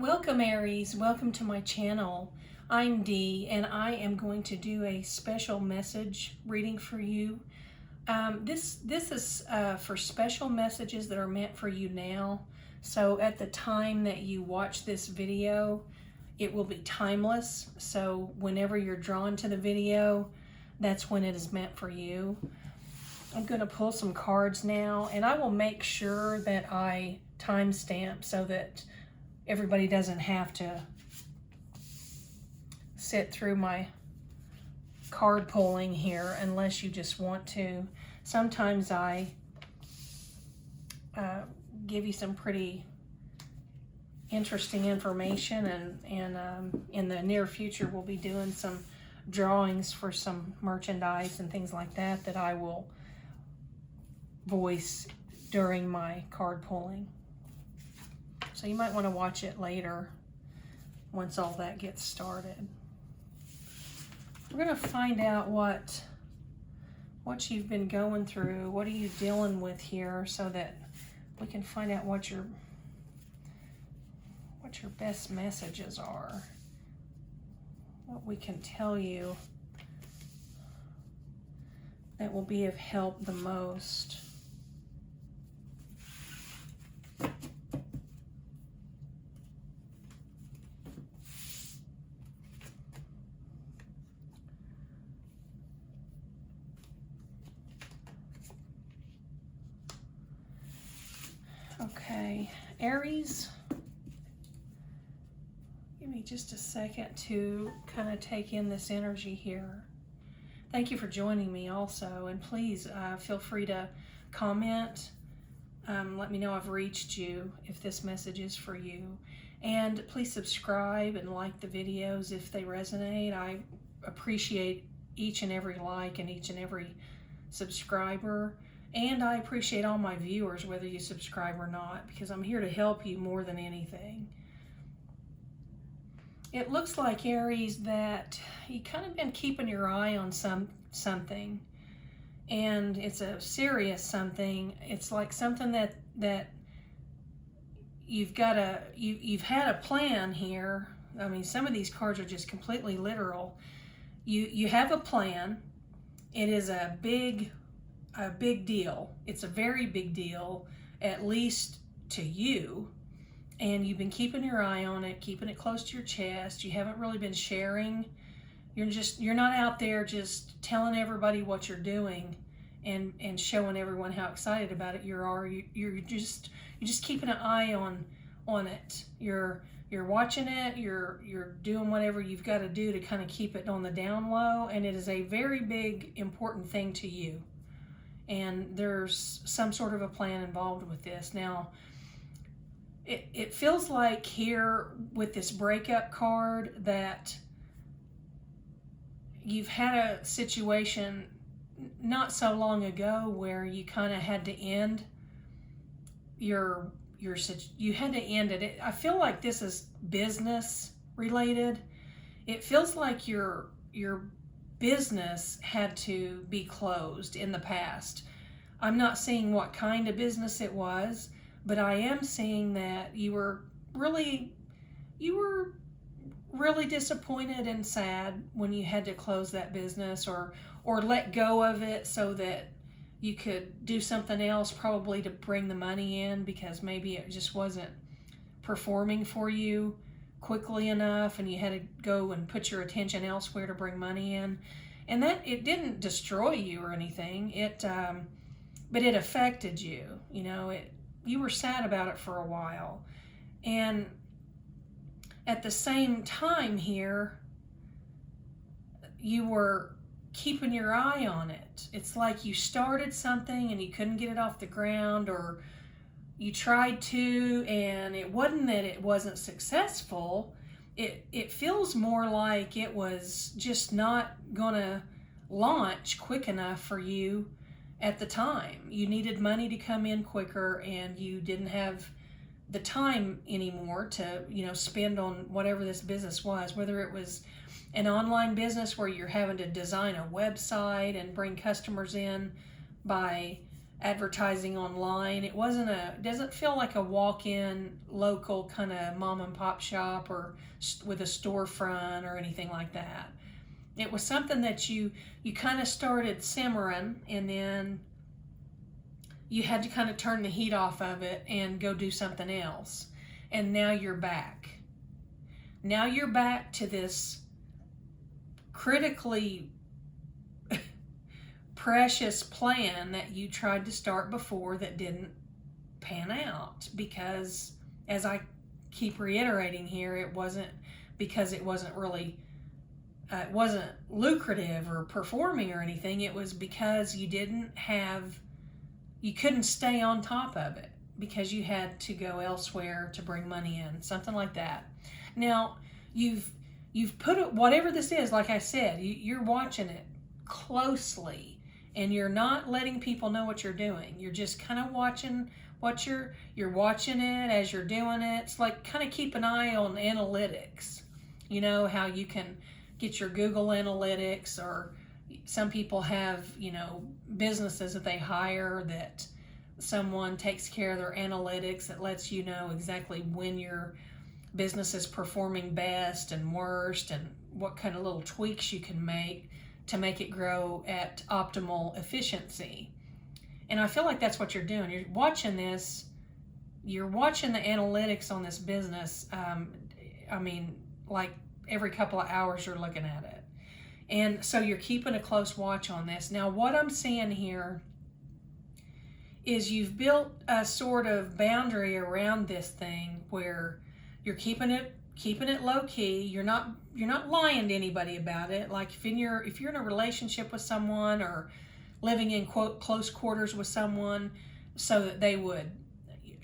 Welcome Aries, welcome to my channel. I'm Dee and I am going to do a special message reading for you. This is for special messages that are meant for you now. So at the time that you watch this video, it will be timeless. So whenever you're drawn to the video, that's when it is meant for you. I'm going to pull some cards now, and I will make sure that I timestamp so that everybody doesn't have to sit through my card pulling here unless you just want to. Sometimes I give you some pretty interesting information, and in the near future we'll be doing some drawings for some merchandise and things like that that I will voice during my card pulling. So you might want to watch it later once all that gets started. We're going to find out what you've been going through. What are you dealing with here, so that we can find out what your best messages are. What we can tell you that will be of help the most. Okay, Aries, give me just a second to kind of take in this energy here. Thank you for joining me also, and please feel free to comment. Let me know I've reached you if this message is for you. And please subscribe and like the videos if they resonate. I appreciate each and every like and each and every subscriber. And I appreciate all my viewers, whether you subscribe or not, because I'm here to help you more than anything. It looks like, Aries, that you kind of been keeping your eye on something, and it's a serious something. It's like something that you've had a plan here. I mean, some of these cards are just completely literal. You have a plan. It is a big deal. It's a very big deal, at least to you. And you've been keeping your eye on it, keeping it close to your chest. You haven't really been sharing. You're not out there just telling everybody what you're doing and showing everyone how excited about it you are. You're just keeping an eye on it. You're watching it. You're doing whatever you've got to do to kind of keep it on the down low. And it is a very big, important thing to you. And there's some sort of a plan involved with this. Now, it feels like here with this breakup card that you've had a situation not so long ago where you kind of had to end you had to end it. I feel like this is business related. It feels like your business had to be closed in the past. I'm not seeing what kind of business it was, but I am seeing that you were really disappointed and sad when you had to close that business or let go of it so that you could do something else, probably to bring the money in, because maybe it just wasn't performing for you quickly enough and you had to go and put your attention elsewhere to bring money in. And that it didn't destroy you or anything, but it affected you. You know, you were sad about it for a while. And at the same time here, you were keeping your eye on it. It's like you started something and you couldn't get it off the ground, or you tried to and it wasn't that it wasn't successful. It feels more like it was just not gonna launch quick enough for you at the time. You needed money to come in quicker, and you didn't have the time anymore to, spend on whatever this business was, whether it was an online business where you're having to design a website and bring customers in by advertising online. It doesn't feel like a walk-in local kind of mom and pop shop or with a storefront or anything like that. It was something that you kind of started simmering, and then you had to kind of turn the heat off of it and go do something else. And now you're back. Now you're back to this critically precious plan that you tried to start before that didn't pan out, because, as I keep reiterating here, it wasn't because it wasn't really it wasn't lucrative or performing or anything. It was because you couldn't stay on top of it because you had to go elsewhere to bring money in, something like that. Now, you've put it, whatever this is, like I said, you're watching it closely, and you're not letting people know what you're doing. You're just kind of watching what you're watching it as you're doing it. It's like kind of keep an eye on analytics. You know how you can get your Google Analytics, or some people have, businesses that they hire that someone takes care of their analytics that lets you know exactly when your business is performing best and worst, and what kind of little tweaks you can make to make it grow at optimal efficiency. And I feel like that's what you're doing. You're watching this. You're watching the analytics on this business. Like every couple of hours you're looking at it. And so you're keeping a close watch on this. Now, what I'm seeing here is you've built a sort of boundary around this thing where you're keeping it low key. You're not lying to anybody about it. Like if you're in a relationship with someone, or living in quote close quarters with someone, so that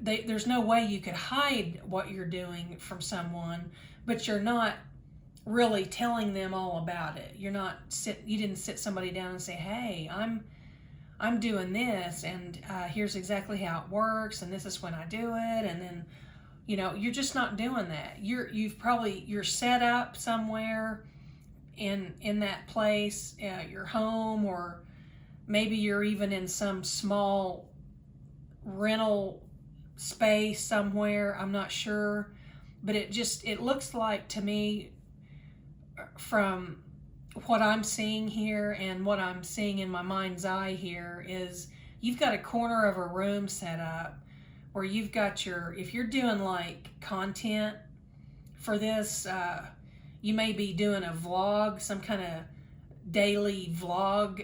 there's no way you could hide what you're doing from someone, but you're not really telling them all about it. You didn't sit somebody down and say, hey, I'm doing this, and here's exactly how it works, and this is when I do it. And then you're just not doing that. You're set up somewhere in that place, your home, or maybe you're even in some small rental space somewhere. I'm not sure, but it looks like to me, from what I'm seeing here and what I'm seeing in my mind's eye here, is you've got a corner of a room set up where you've got if you're doing like content for this, you may be doing a vlog, some kind of daily vlog,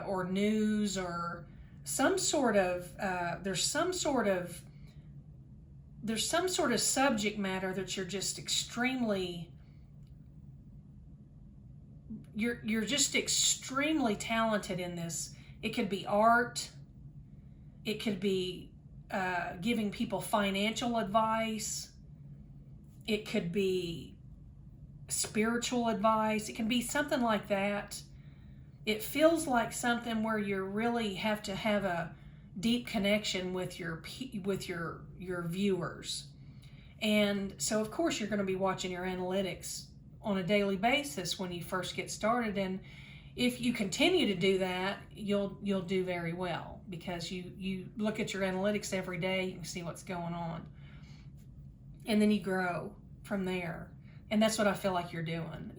or news, or some sort of, there's some sort of subject matter that you're just extremely, you're just extremely talented in this. It could be art. It could be giving people financial advice. It could be spiritual advice. It can be something like that. It feels like something where you really have to have a deep connection with your viewers. And so of course you're going to be watching your analytics on a daily basis when you first get started, and if you continue to do that, you'll do very well, because you look at your analytics every day, you can see what's going on, and then you grow from there. And that's what I feel like you're doing.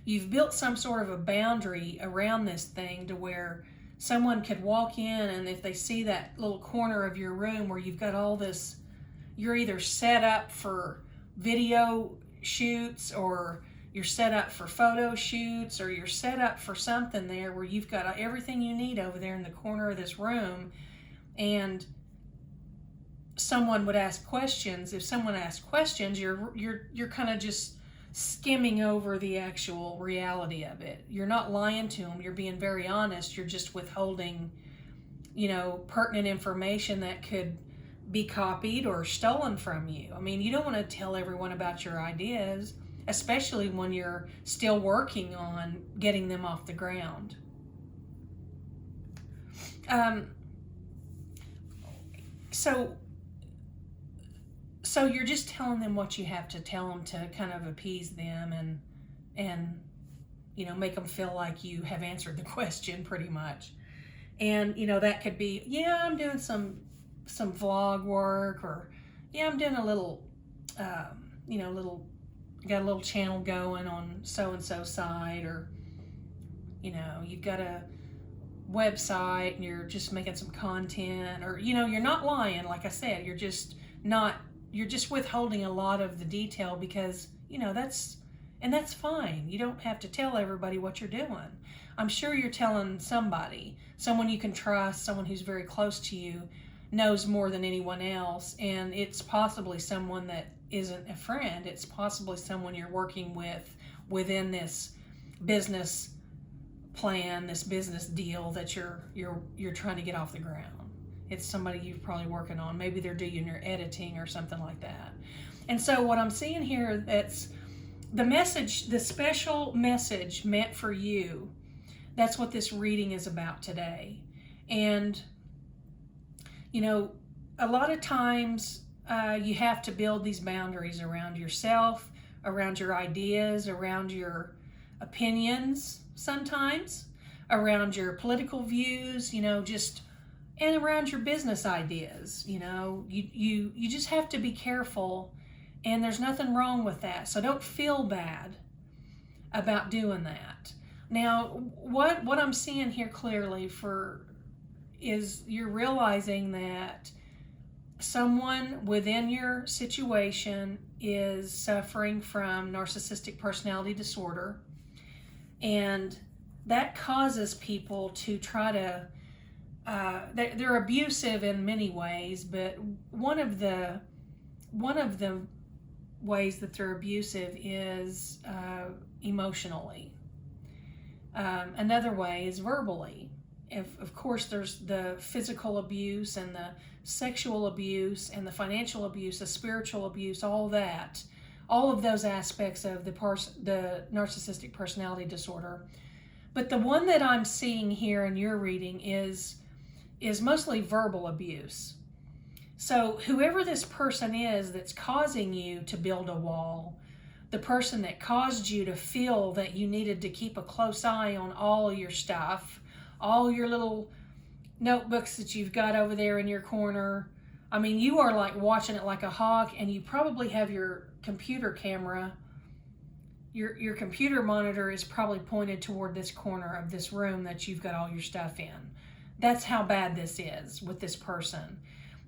You've built some sort of a boundary around this thing to where someone could walk in, and if they see that little corner of your room where you've got all this, you're either set up for video shoots, or you're set up for photo shoots, or you're set up for something there where you've got everything you need over there in the corner of this room. And someone would ask questions. If someone asks questions, you're kind of just skimming over the actual reality of it. You're not lying to them. You're being very honest. You're just withholding, pertinent information that could be copied or stolen from you. I mean, you don't want to tell everyone about your ideas, especially when you're still working on getting them off the ground. So you're just telling them what you have to tell them to kind of appease them and make them feel like you have answered the question pretty much. And, that could be, yeah, I'm doing some vlog work, or yeah, I'm doing a little, got a little channel going on so-and-so site, or, you've got a website and you're just making some content, or, you're not lying. Like I said, you're just withholding a lot of the detail because, that's fine. You don't have to tell everybody what you're doing. I'm sure you're telling somebody, someone you can trust, someone who's very close to you, knows more than anyone else, and it's possibly someone that isn't a friend. It's possibly someone you're working with within this business plan, this business deal that you're trying to get off the ground. It's somebody you're probably working on. Maybe they're doing your editing or something like that. And so what I'm seeing here, that's the message, the special message meant for you. That's what this reading is about today. And, a lot of times you have to build these boundaries around yourself, around your ideas, around your opinions sometimes, around your political views, and around your business ideas. You just have to be careful, and there's nothing wrong with that. So don't feel bad about doing that. Now, what I'm seeing here clearly is you're realizing that someone within your situation is suffering from narcissistic personality disorder, and that causes people to try to, they're abusive in many ways, but one of the ways that they're abusive is emotionally. Another way is verbally. Of course, there's the physical abuse and the sexual abuse and the financial abuse, the spiritual abuse, all of those aspects of the narcissistic personality disorder. But the one that I'm seeing here in your reading is mostly verbal abuse. So whoever this person is that's causing you to build a wall, the person that caused you to feel that you needed to keep a close eye on all your stuff, all your little notebooks that you've got over there in your corner. I mean, you are like watching it like a hawk, and you probably have your computer camera, your computer monitor is probably pointed toward this corner of this room that you've got all your stuff in. That's how bad this is with this person.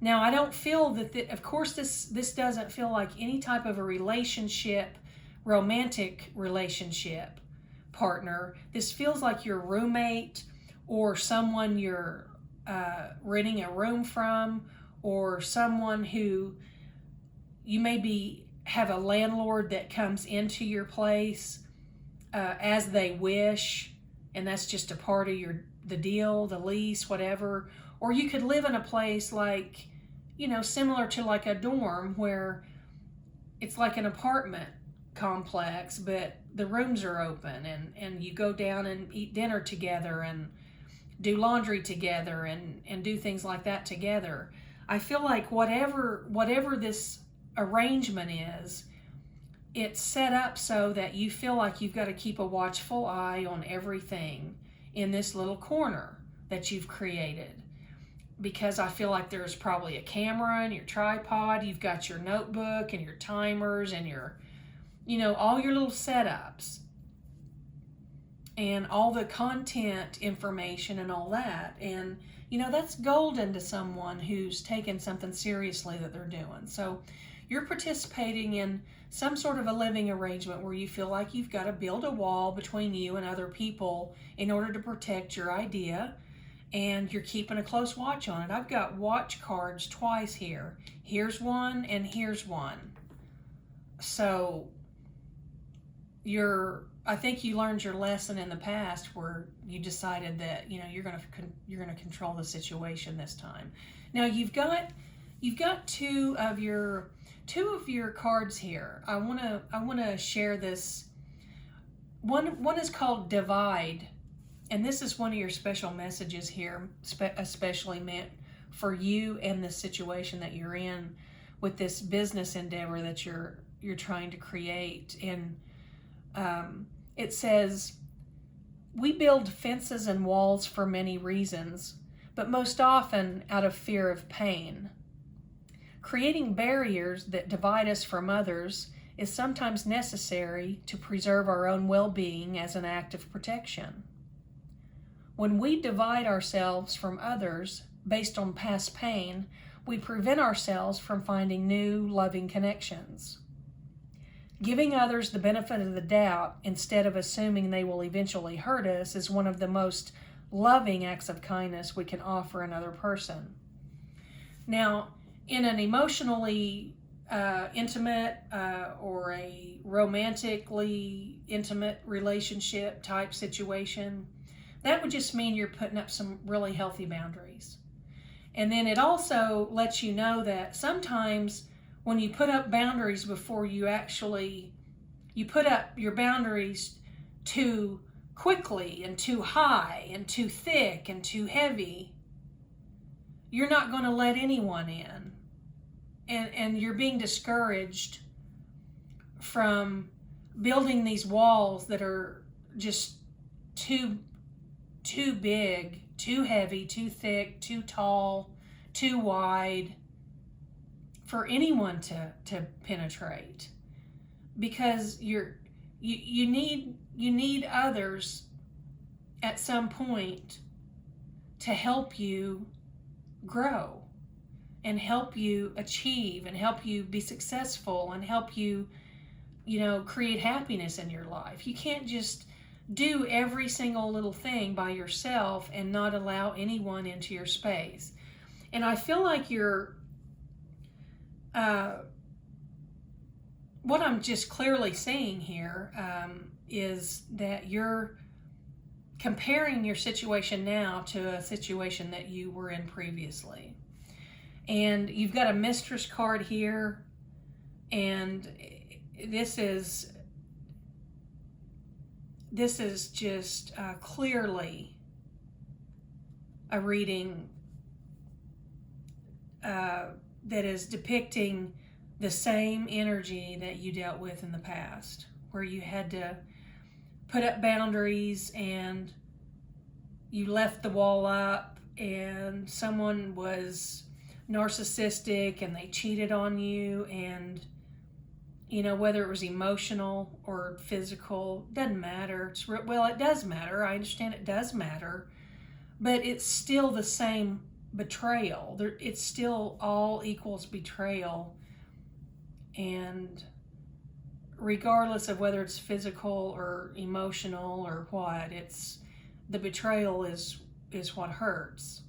Now, I don't feel that, of course, this doesn't feel like any type of a relationship, romantic relationship partner. This feels like your roommate or someone you're renting a room from, or someone who you maybe have a landlord that comes into your place as they wish, and that's just a part of the deal, the lease, whatever. Or you could live in a place like, similar to like a dorm, where it's like an apartment complex, but the rooms are open, and you go down and eat dinner together and do laundry together and do things like that together. I feel like whatever this arrangement is, it's set up so that you feel like you've got to keep a watchful eye on everything in this little corner that you've created. Because I feel like there's probably a camera and your tripod, you've got your notebook and your timers and your, all your little setups and all the content information and all that. And, that's golden to someone who's taken something seriously that they're doing. So you're participating in some sort of a living arrangement where you feel like you've got to build a wall between you and other people in order to protect your idea, and you're keeping a close watch on it. I've got watch cards twice here. Here's one and here's one. So I think you learned your lesson in the past where you decided that, you're going to control the situation this time. Now you've got two of your cards here. I want to share this. One is called Divide, and this is one of your special messages here, especially meant for you and the situation that you're in with this business endeavor that you're trying to create. And it says, "We build fences and walls for many reasons. but most often out of fear of pain. Creating barriers that divide us from others is sometimes necessary to preserve our own well-being as an act of protection. When we divide ourselves from others based on past pain, we prevent ourselves from finding new, loving connections. Giving others the benefit of the doubt instead of assuming they will eventually hurt us is one of the most loving acts of kindness we can offer another person. Now, in an emotionally intimate or a romantically intimate relationship type situation, that would just mean you're putting up some really healthy boundaries. And then it also lets you know that sometimes when you put up boundaries before you put up your boundaries too quickly and too high and too thick and too heavy, you're not going to let anyone in. And you're being discouraged from building these walls that are just too big, too heavy, too thick, too tall, too wide for anyone to penetrate. Because you need others at some point to help you grow and help you achieve and help you be successful and help you, create happiness in your life. You can't just do every single little thing by yourself and not allow anyone into your space. And I feel like what I'm just clearly seeing here is that you're comparing your situation now to a situation that you were in previously. And you've got a mistress card here, and this is just clearly a reading that is depicting the same energy that you dealt with in the past, where you had to put up boundaries and you left the wall up and someone was narcissistic and they cheated on you, and whether it was emotional or physical, doesn't matter. Well, it does matter. I understand it does matter, but it's still the same betrayal. It's still all equals betrayal, and regardless of whether it's physical or emotional or what, it's the betrayal is what hurts.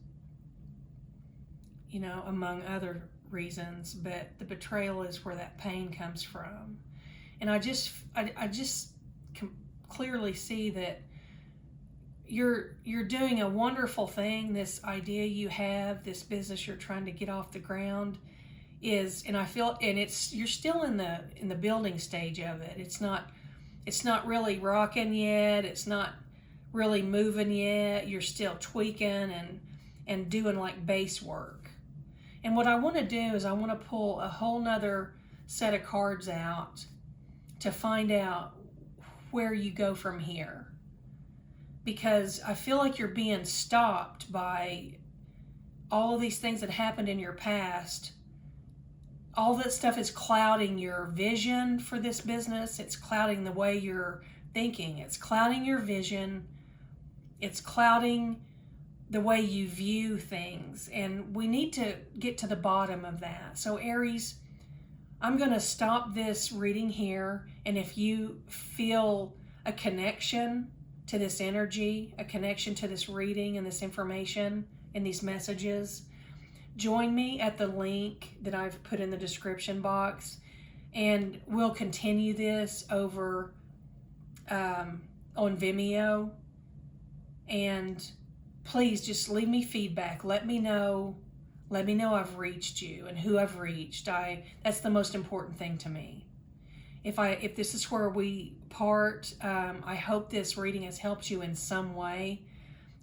Among other reasons, but the betrayal is where that pain comes from. And I just can clearly see that you're doing a wonderful thing. This idea you have, this business you're trying to get off the ground and I feel, and you're still in the building stage of it. It's not really rocking yet. It's not really moving yet. You're still tweaking and doing like base work. And what I want to do is I want to pull a whole nother set of cards out to find out where you go from here. Because I feel like you're being stopped by all of these things that happened in your past. All that stuff is clouding your vision for this business. It's clouding the way you're thinking. It's clouding your vision. It's clouding the way you view things, and we need to get to the bottom of that. So Aries, I'm going to stop this reading here, and if you feel a connection to this energy, a connection to this reading and this information and these messages, join me at the link that I've put in the description box, and we'll continue this over on Vimeo. And please just leave me feedback. Let me know I've reached you and who I've reached. That's the most important thing to me. If this is where we part, I hope this reading has helped you in some way.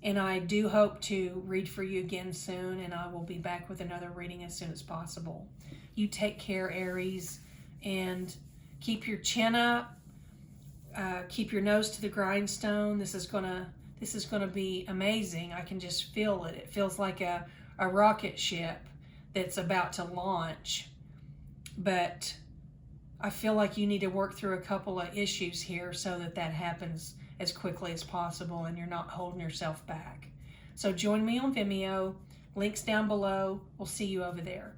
And I do hope to read for you again soon, and I will be back with another reading as soon as possible. You take care, Aries, and keep your chin up. Keep your nose to the grindstone. This is going to This is going to be amazing. I can just feel it. It feels like a rocket ship that's about to launch. But I feel like you need to work through a couple of issues here so that that happens as quickly as possible and you're not holding yourself back. So join me on Vimeo. Links down below. We'll see you over there.